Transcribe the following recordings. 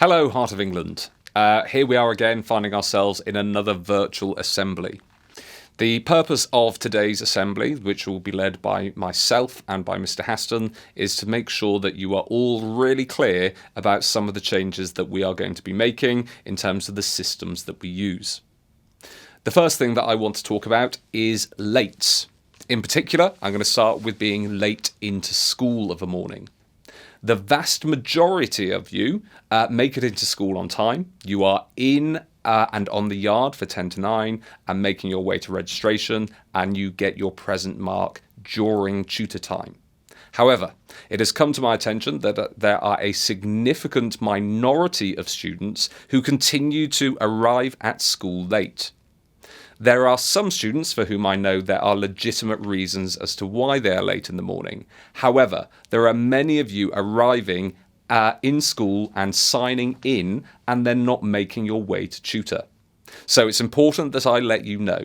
Hello, Heart of England. Here we are again, finding ourselves in another virtual assembly. The purpose of today's assembly, which will be led by myself and by Mr. Haston, is to make sure that you are all really clear about some of the changes that we are going to be making in terms of the systems that we use. The first thing that I want to talk about is lates. In particular, I'm going to start with being late into school of a morning. The vast majority of you make it into school on time. You are in and on the yard for 10 to 9 and making your way to registration, and you get your present mark during tutor time. However, it has come to my attention that there are a significant minority of students who continue to arrive at school late. There are some students for whom I know there are legitimate reasons as to why they are late in the morning. However, there are many of you arriving in school and signing in and then not making your way to tutor. So it's important that I let you know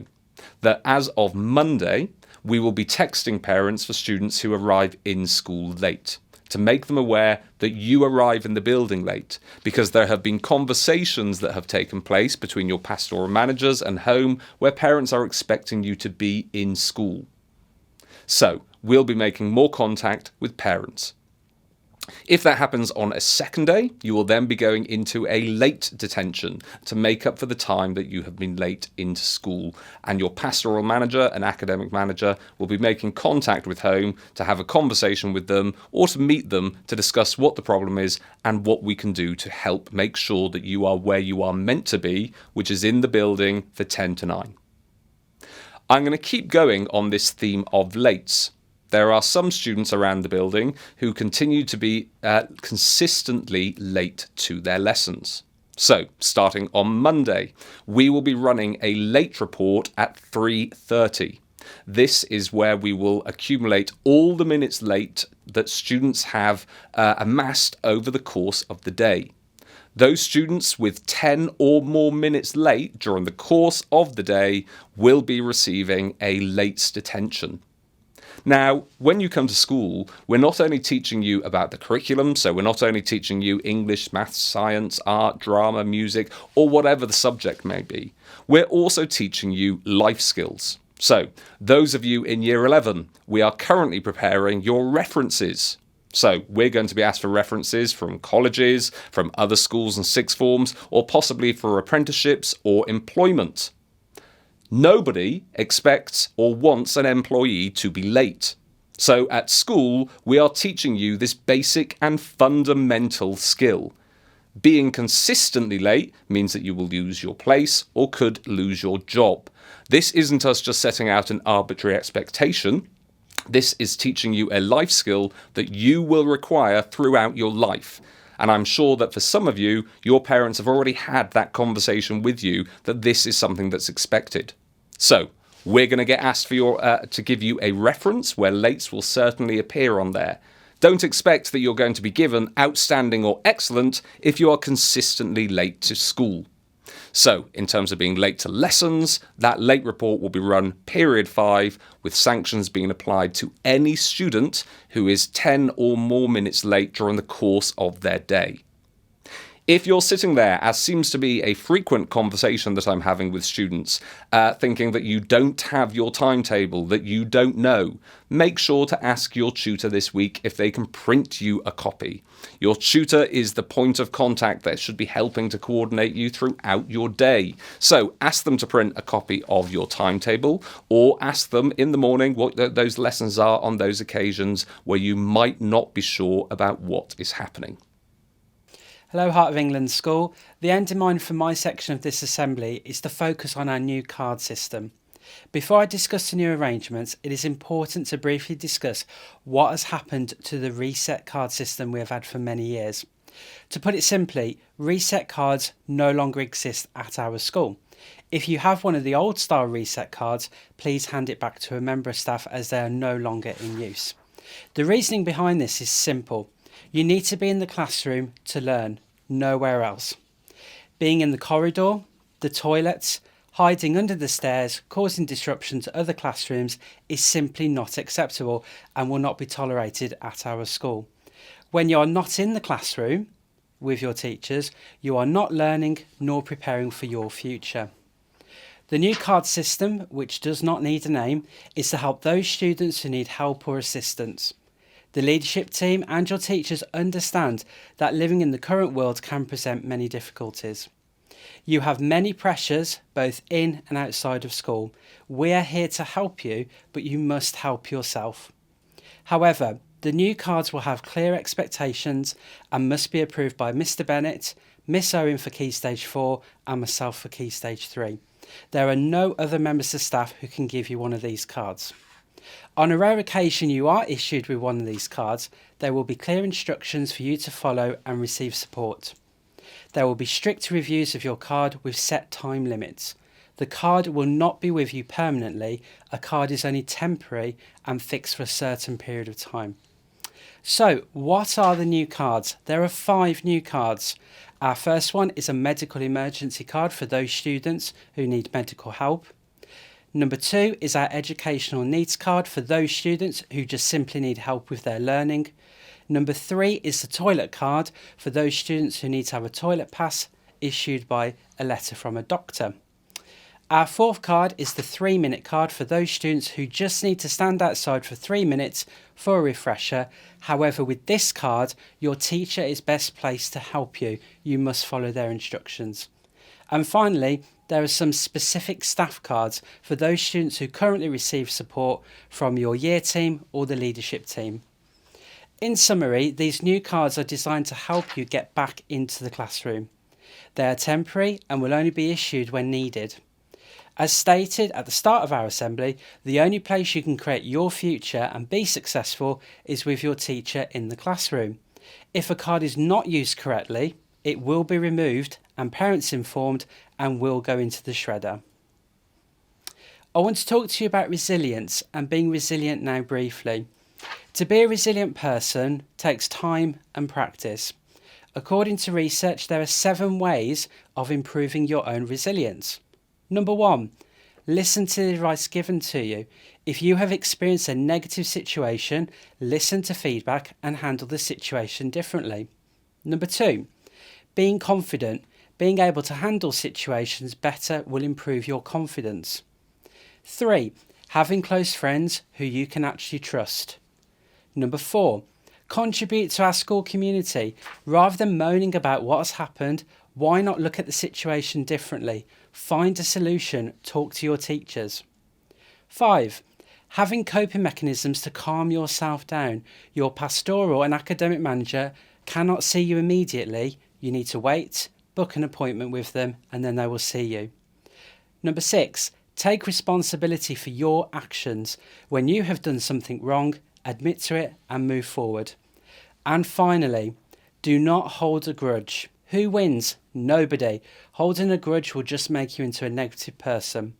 that as of Monday, we will be texting parents for students who arrive in school late, to make them aware that you arrive in the building late, because there have been conversations that have taken place between your pastoral managers and home where parents are expecting you to be in school. So we'll be making more contact with parents. If that happens on a second day, you will then be going into a late detention to make up for the time that you have been late into school. And your pastoral manager and academic manager will be making contact with home to have a conversation with them or to meet them to discuss what the problem is and what we can do to help make sure that you are where you are meant to be, which is in the building for 10 to 9. I'm going to keep going on this theme of lates. There are some students around the building who continue to be consistently late to their lessons. So, starting on Monday, we will be running a late report at 3:30. This is where we will accumulate all the minutes late that students have amassed over the course of the day. Those students with 10 or more minutes late during the course of the day will be receiving a late detention. Now, when you come to school, we're not only teaching you about the curriculum, so we're not only teaching you English, maths, science, art, drama, music, or whatever the subject may be. We're also teaching you life skills. So, those of you in Year 11, we are currently preparing your references. So, we're going to be asked for references from colleges, from other schools and sixth forms, or possibly for apprenticeships or employment. Nobody expects or wants an employee to be late. So at school, we are teaching you this basic and fundamental skill. Being consistently late means that you will lose your place or could lose your job. This isn't us just setting out an arbitrary expectation. This is teaching you a life skill that you will require throughout your life. And I'm sure that for some of you, your parents have already had that conversation with you that this is something that's expected. So, we're going to get asked for to give you a reference where lates will certainly appear on there. Don't expect that you're going to be given outstanding or excellent if you are consistently late to school. So, in terms of being late to lessons, that late report will be run period 5 with sanctions being applied to any student who is 10 or more minutes late during the course of their day. If you're sitting there, as seems to be a frequent conversation that I'm having with students, thinking that you don't have your timetable, that you don't know, make sure to ask your tutor this week if they can print you a copy. Your tutor is the point of contact that should be helping to coordinate you throughout your day. So ask them to print a copy of your timetable, or ask them in the morning what those lessons are on those occasions where you might not be sure about what is happening. Hello Heart of England School. The end in mind for my section of this assembly is to focus on our new card system. Before I discuss the new arrangements, it is important to briefly discuss what has happened to the reset card system we have had for many years. To put it simply, reset cards no longer exist at our school. If you have one of the old style reset cards, please hand it back to a member of staff as they are no longer in use. The reasoning behind this is simple. You need to be in the classroom to learn, nowhere else. Being in the corridor, the toilets, hiding under the stairs, causing disruption to other classrooms is simply not acceptable and will not be tolerated at our school. When you are not in the classroom, with your teachers, you are not learning nor preparing for your future. The new card system, which does not need a name, is to help those students who need help or assistance. The leadership team and your teachers understand that living in the current world can present many difficulties. You have many pressures, both in and outside of school. We are here to help you, but you must help yourself. However, the new cards will have clear expectations and must be approved by Mr. Bennett, Miss Owen for Key Stage 4 and myself for Key Stage 3. There are no other members of staff who can give you one of these cards. On a rare occasion you are issued with one of these cards, there will be clear instructions for you to follow and receive support. There will be strict reviews of your card with set time limits. The card will not be with you permanently. A card is only temporary and fixed for a certain period of time. So, what are the new cards? There are 5 new cards. Our first one is a medical emergency card for those students who need medical help. Number 2 is our educational needs card for those students who just simply need help with their learning. Number 3 is the toilet card for those students who need to have a toilet pass issued by a letter from a doctor. Our 4th card is the 3-minute card for those students who just need to stand outside for 3 minutes for a refresher. However, with this card, your teacher is best placed to help you. You must follow their instructions. And finally, there are some specific staff cards for those students who currently receive support from your year team or the leadership team. In summary, these new cards are designed to help you get back into the classroom. They are temporary and will only be issued when needed. As stated at the start of our assembly, the only place you can create your future and be successful is with your teacher in the classroom. If a card is not used correctly, it will be removed and parents informed and will go into the shredder. I want to talk to you about resilience and being resilient now briefly. To be a resilient person takes time and practice. According to research, there are 7 ways of improving your own resilience. Number 1, listen to the advice given to you. If you have experienced a negative situation, listen to feedback and handle the situation differently. Number 2, being confident. Being able to handle situations better will improve your confidence. 3, having close friends who you can actually trust. Number 4, contribute to our school community. Rather than moaning about what has happened, why not look at the situation differently? Find a solution, talk to your teachers. 5, having coping mechanisms to calm yourself down. Your pastoral and academic manager cannot see you immediately. You need to wait, book an appointment with them, and then they will see you. Number 6, take responsibility for your actions. When you have done something wrong, admit to it and move forward. And finally, do not hold a grudge. Who wins? Nobody. Holding a grudge will just make you into a negative person.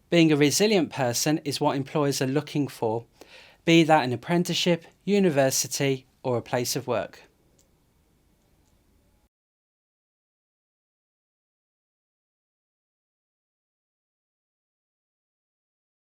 Being a resilient person is what employers are looking for, be that an apprenticeship, university, or a place of work.